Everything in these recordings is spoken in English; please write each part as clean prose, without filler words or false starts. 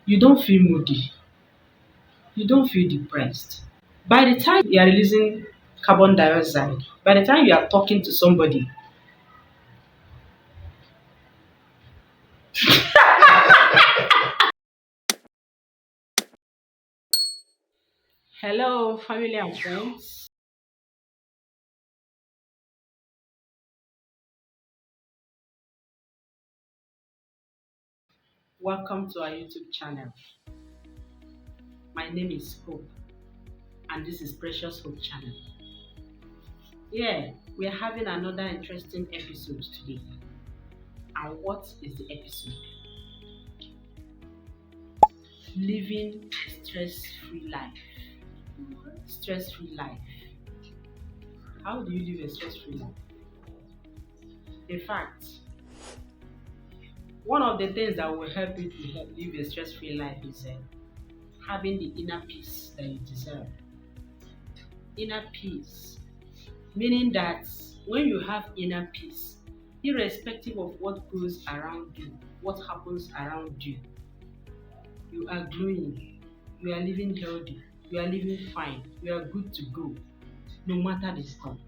you don't feel moody, you don't feel depressed. By the time you are releasing carbon dioxide, by the time you are talking to somebody, hello, family and friends. Welcome to our YouTube channel. My name is Hope, and this is Precious Hope channel. Yeah, we are having another interesting episode today. And what is the episode? Living a stress-free life. Stress-free life. How do you live a stress-free life? In fact, one of the things that will help you to live a stress-free life is having the inner peace that you deserve. Inner peace, meaning that when you have inner peace, irrespective of what goes around you, what happens around you, you are glowing, you are living healthy, you are living fine, you are good to go, no matter the storm.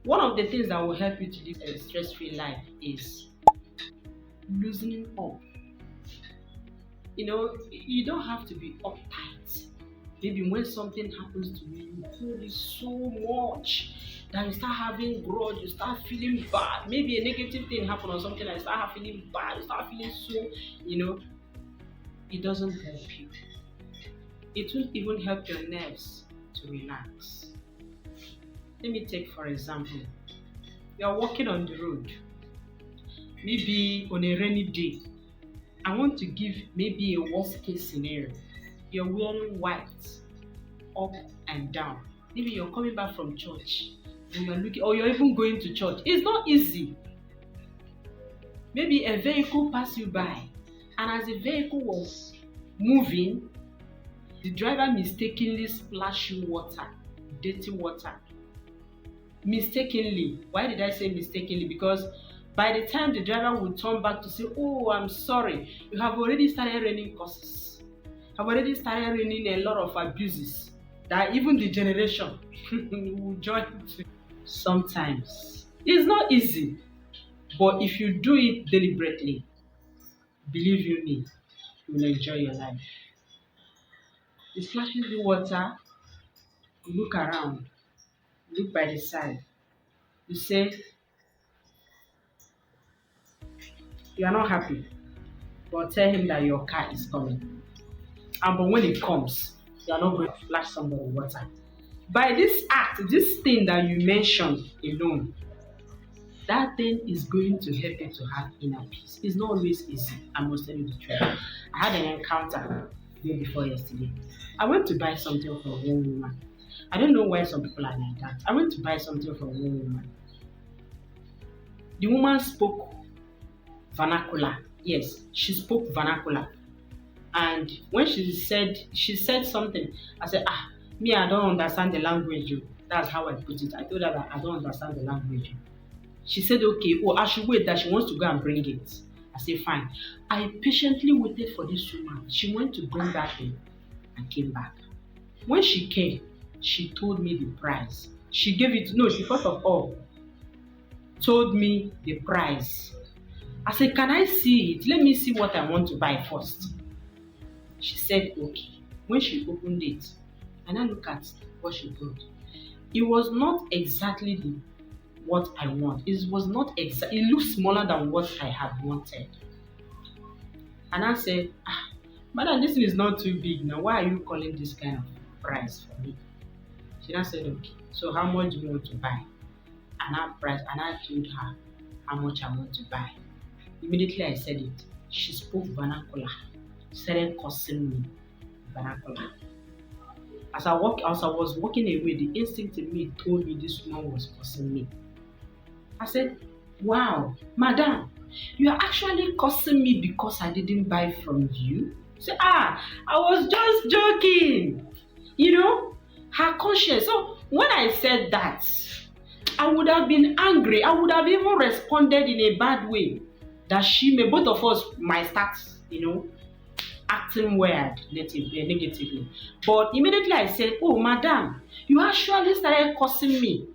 One of the things that will help you to live a stress-free life is loosening up. You don't have to be uptight. Maybe when something happens to you, you hold it so much that you start having grudge, you start feeling bad. Maybe a negative thing happened or something, like you start feeling bad, you start feeling so, it doesn't help you. It won't even help your nerves to relax. Let me take for example, you are walking on the road, maybe on a rainy day. I want to give maybe a worst case scenario. You're wearing white up and down. Maybe you're coming back from church and you're looking, or you're even going to church. It's not easy. Maybe a vehicle passed you by, and as the vehicle was moving, the driver mistakenly splashed you water, dirty water. Mistakenly. Why did I say mistakenly? Because by the time the driver would turn back to say, "Oh, I'm sorry," you have already started raining curses. Have already started raining a lot of abuses that even the generation will join to. Sometimes it's not easy, but if you do it deliberately, believe you me, you will enjoy your life. It splashes the water, you look around, look by the side, you say you are not happy, but tell him that your car is coming. And but when it comes, you are not going to flash somebody water. By this act, this thing that you mentioned alone, that thing is going to help you to have inner peace. It's not always easy, I must tell you the truth. I had an encounter the day before yesterday. I went to buy something for one woman. I don't know why some people are like that. I went to buy something for one woman. The woman spoke vernacular. Yes, she spoke vernacular. And when she said something, I said, me, I don't understand the language. Oh." That's how I put it. I told her that I don't understand the language. She said, okay, I should wait, that she wants to go and bring it. I said, fine. I patiently waited for this woman. She went to bring that thing and came back. When she came, she told me the price. She gave it, no, she first of all told me the price. I said, can I see it? Let me see what I want to buy first. She said, okay. When she opened it, and I look at what she brought, it was not exactly what I want. It was not exactly, it looked smaller than what I had wanted. And I said, madam, this thing is not too big now. Why are you calling this kind of price for me? She now said, okay, so how much do you want to buy? And I told her how much I want to buy. Immediately I said it. She spoke vernacular, started cursing me vernacular. As I was walking away, the instinct in me told me this woman was cursing me. I said, wow, madam, you are actually cursing me because I didn't buy from you? Say, I was just joking. Her conscience. So when I said that, I would have been angry. I would have even responded in a bad way. That both of us might start, acting weird negatively. But immediately I said, "Oh, madam, you actually started cursing me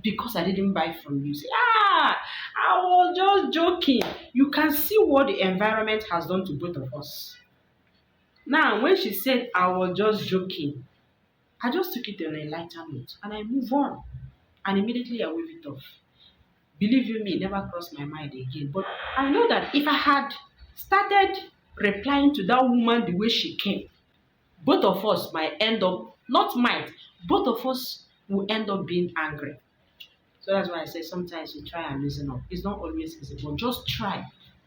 because I didn't buy from you." Say, I was just joking. You can see what the environment has done to both of us. Now, when she said I was just joking, I just took it on a lighter note and I move on. And immediately I wave it off. Believe you me, it never crossed my mind again. But I know that if I had started replying to that woman the way she came, both of us might end up, not might, both of us will end up being angry. So that's why I say sometimes you try and listen up. It's not always easy, but just try.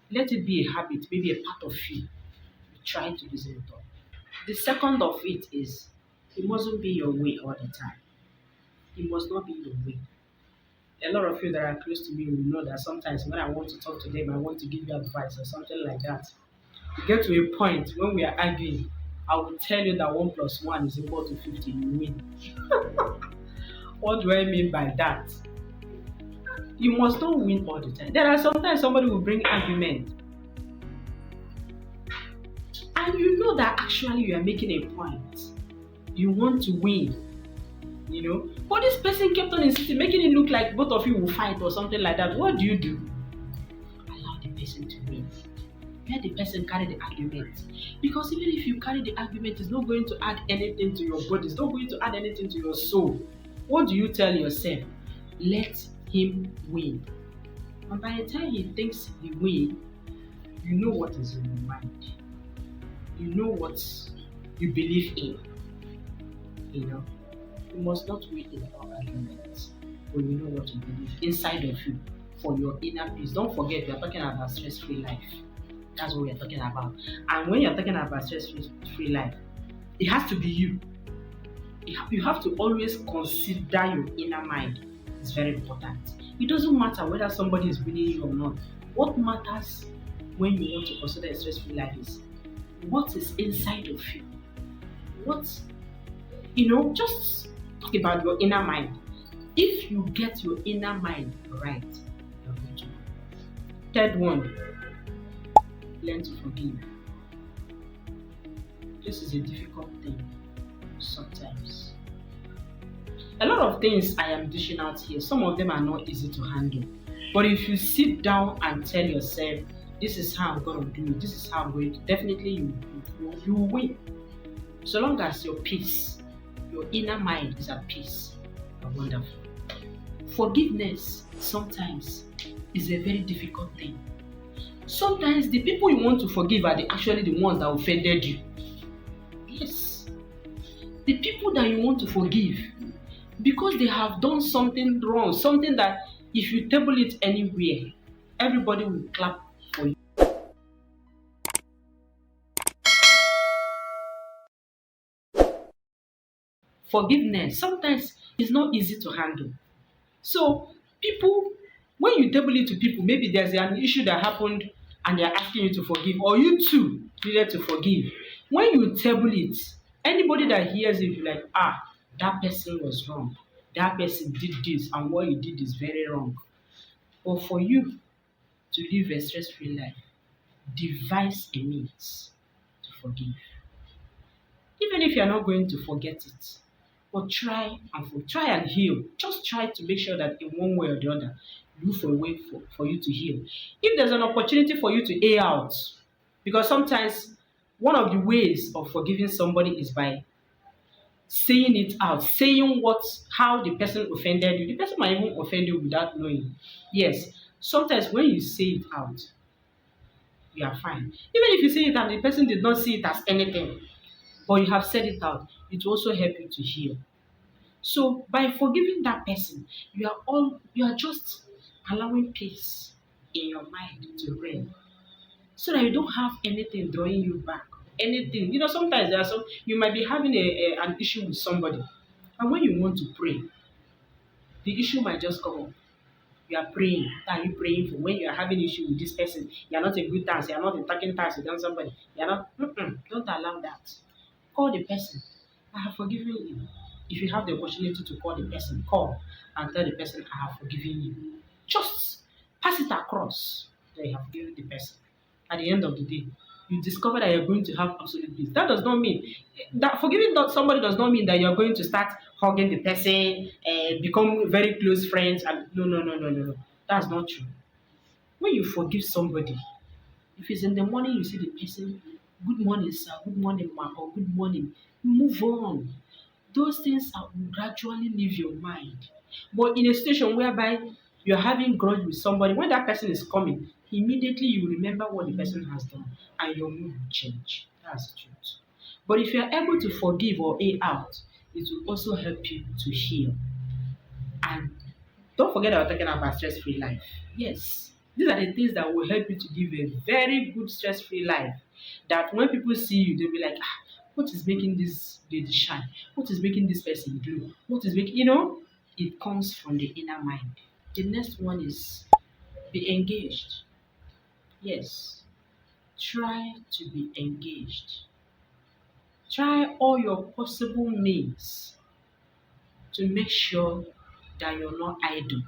Let it be a habit, maybe a part of you. You try to listen it up. The second of it is it mustn't be your way all the time. It must not be your way. A lot of you that are close to me will know that sometimes when I want to talk to them, I want to give you advice or something like that. You get to a point when we are arguing, I will tell you that 1 plus 1 is equal to 50. You win. What do I mean by that? You must not win all the time. There are sometimes somebody will bring argument, and you know that actually you are making a point. You want to win, But this person kept on insisting, making it look like both of you will fight or something like that. What do? Allow the person to win. Let the person carry the argument. Because even if you carry the argument, it's not going to add anything to your body. It's not going to add anything to your soul. What do you tell yourself? Let him win. And by the time he thinks he win, you know what is in your mind. You know what you believe in. You must not win in our arguments. When you know what you believe inside of you for your inner peace. Don't forget, we are talking about stress-free life. That's what we are talking about. And when you're talking about stress-free life, it has to be you. You have to always consider your inner mind. It's very important. It doesn't matter whether somebody is winning you or not. What matters when you want to consider a stress-free life is what is inside of you. Just talk about your inner mind. If you get your inner mind right, you're good to go. Third one, learn to forgive. This is a difficult thing sometimes. A lot of things I am dishing out here, some of them are not easy to handle. But if you sit down and tell yourself, this is how I'm going to do it, this is how I'm going to, definitely you will win. So long as your peace, your inner mind is at peace, you're wonderful. Forgiveness sometimes is a very difficult thing. Sometimes the people you want to forgive are actually the ones that offended you. Yes. The people that you want to forgive, because they have done something wrong, something that if you table it anywhere, everybody will clap for you. Forgiveness sometimes is not easy to handle. So people, when you table it to people, maybe there's an issue that happened and they're asking you to forgive, or you too needed to forgive. When you table it, anybody that hears it will be like, that person was wrong. That person did this, and what you did is very wrong. But for you to live a stress-free life, devise a means to forgive. Even if you're not going to forget it, but try and heal. Just try to make sure that in one way or the other, look for a way for you to heal. If there's an opportunity for you to air out, because sometimes one of the ways of forgiving somebody is by saying it out, saying how the person offended you. The person might even offend you without knowing. Yes, sometimes when you say it out, you are fine. Even if you say it and the person did not see it as anything, but you have said it out, it will also help you to heal. So by forgiving that person, you are just allowing peace in your mind to reign, so that you don't have anything drawing you back. Anything, sometimes there are you might be having an issue with somebody, and when you want to pray, the issue might just come up. You are praying. What are you praying for? When you are having issue with this person, you are not a good task. You are not a talking task with somebody. You are not. Don't allow that. Call the person. I have forgiven you. If you have the opportunity to call the person, call and tell the person, I have forgiven you. Just pass it across that you have forgiven the person. At the end of the day, you discover that you're going to have absolute peace. That does not mean that forgiving somebody does not mean that you're going to start hugging the person and become very close friends. And no. That's not true. When you forgive somebody, if it's in the morning, you see the person, good morning, sir, good morning, ma, or good morning, you move on. Those things will gradually leave your mind. But in a situation whereby you're having grudge with somebody, when that person is coming, immediately you remember what the person has done and your mood will change. That's the truth. But if you're able to forgive or A out, it will also help you to heal. And don't forget that we're talking about stress-free life. Yes, these are the things that will help you to live a very good stress-free life. That when people see you, they'll be like, what is making this lady shine? What is making this person glow? What is making, it comes from the inner mind. The next one is be engaged. Yes, try to be engaged. Try all your possible means to make sure that you're not idle.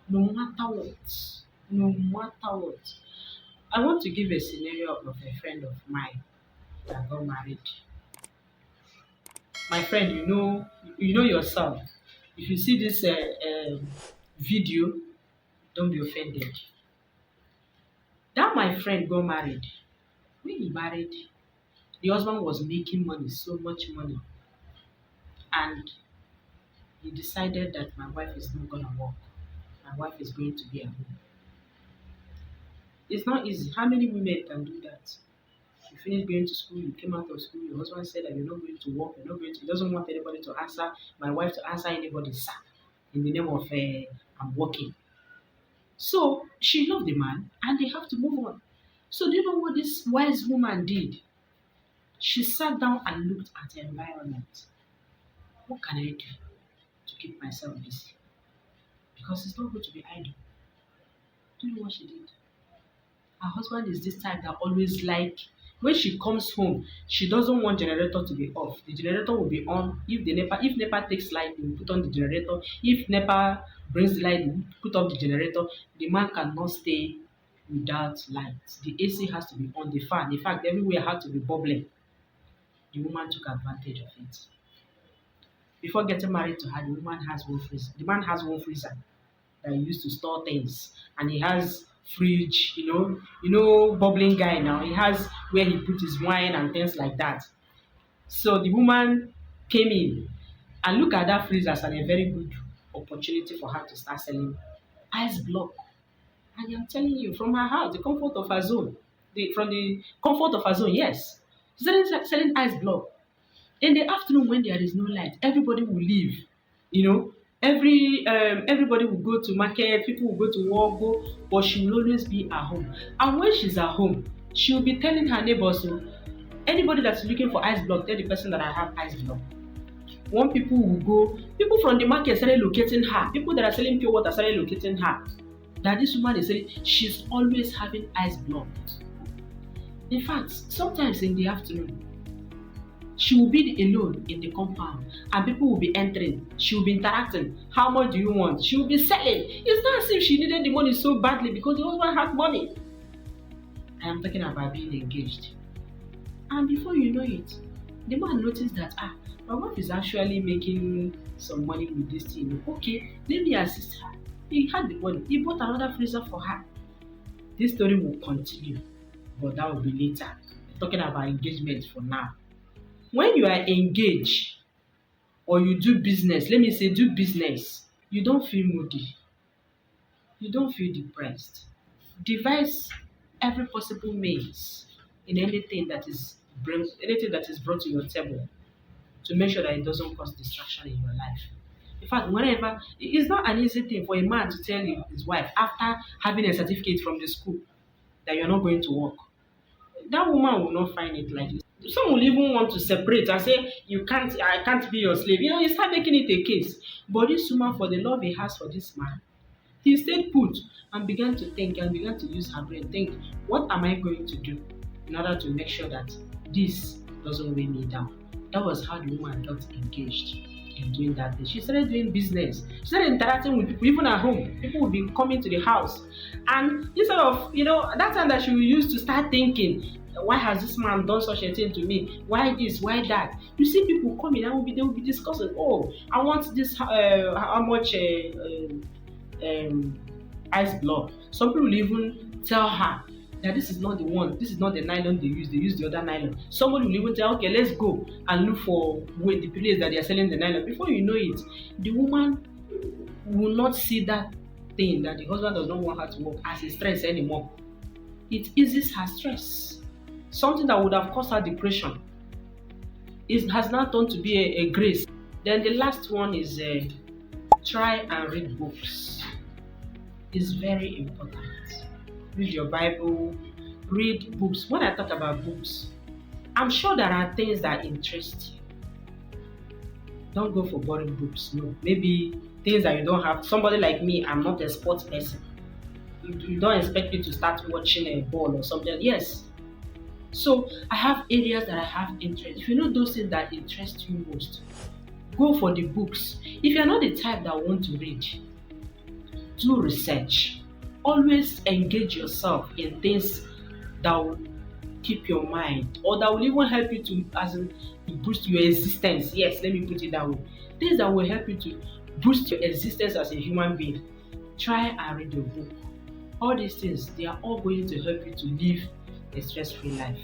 No matter what. No matter what. I want to give a scenario of a friend of mine that got married. My friend, you know yourself. If you see this video, don't be offended. That my friend got married. When he married, the husband was making money, so much money, and he decided that my wife is not gonna work. My wife is going to be at home. It's not easy. How many women can do that? You finished going to school, you came out of school, your husband said that you're not going to work, you're not going to, he doesn't want anybody to answer, my wife to answer anybody, sir, in the name of I'm working. So she loved the man and they have to move on. So do you know what this wise woman did? She sat down and looked at the environment. What can I do to keep myself busy? Because it's not good to be idle. Do you know what she did? Her husband is this type that always like when she comes home, she doesn't want generator to be off. The generator will be on. If NEPA takes light, they will put on the generator. If NEPA brings the light, they will put up the generator. The man cannot stay without light. The AC has to be on, the fan. In fact, everywhere had to be bubbling. The woman took advantage of it. Before getting married to her, the woman has one freezer. The man has one freezer that he used to store things, and he has fridge, bubbling guy now. He has where he put his wine and things like that. So the woman came in and look at that freezer as a very good opportunity for her to start selling ice block. And I'm telling you, from her house, the comfort of her zone, from the comfort of her zone, yes, she's selling ice block. In the afternoon when there is no light, everybody will leave. Everybody will go to market, people will go to work, but she will always be at home. And when she's at home, she will be telling her neighbors, so anybody that's looking for ice block, tell the person that I have ice block. When people will go, people from the market started locating her. People that are selling pure water started locating her. That this woman is saying she's always having ice block. In fact, sometimes in the afternoon, she will be alone in the compound and people will be entering. She will be interacting. How much do you want? She will be selling. It's not as if she needed the money so badly because the husband had money. I am talking about being engaged. And before you know it, the man noticed that, my wife is actually making some money with this thing. Okay, let me assist her. He had the money. He bought another freezer for her. This story will continue, but that will be later. I'm talking about engagement for now. When you are engaged or you do business, let me say do business, you don't feel moody. You don't feel depressed. Devise every possible means in anything that is brought to your table to make sure that it doesn't cause distraction in your life. In fact, whenever it's not an easy thing for a man to tell his wife after having a certificate from the school that you're not going to work. That woman will not find it like this. Some will even want to separate and say, I can't be your slave. You start making it a case. But this woman, for the love he has for this man, he stayed put and began to think and began to use her brain. Think, what am I going to do in order to make sure that this doesn't weigh me down? That was how the woman got engaged in doing that thing. She started doing business. She started interacting with people, even at home. People would be coming to the house. And instead of, that time that she would use to start thinking, Why has this man done such a thing to me? Why this? Why that? You see people coming and they will be discussing. Oh, I want this. How much ice block? Some people will even tell her that this is not the one. This is not the nylon they use. They use the other nylon. Somebody will even tell, okay, let's go and look for where the place that they are selling the nylon. Before you know it, the woman will not see that thing that the husband does not want her to work as a stress anymore. It eases her stress. Something that would have caused her depression has now turned to be a grace. Then the last one is try and read books. It's very important. Read your Bible, read books. When I talk about books, I'm sure there are things that interest you. Don't go for boring books. No, maybe things that you don't have. Somebody like me, I'm not a sports person. You don't expect me to start watching a ball or something. Yes. So I have areas that I have interest. If you know those things that interest you most, go for the books. If you're not the type that want to read, do research. Always engage yourself in things that will keep your mind or that will even help you to to boost your existence. Yes, let me put it that way. Things that will help you to boost your existence as a human being. Try and read a book. All these things, they are all going to help you to live a stress-free life.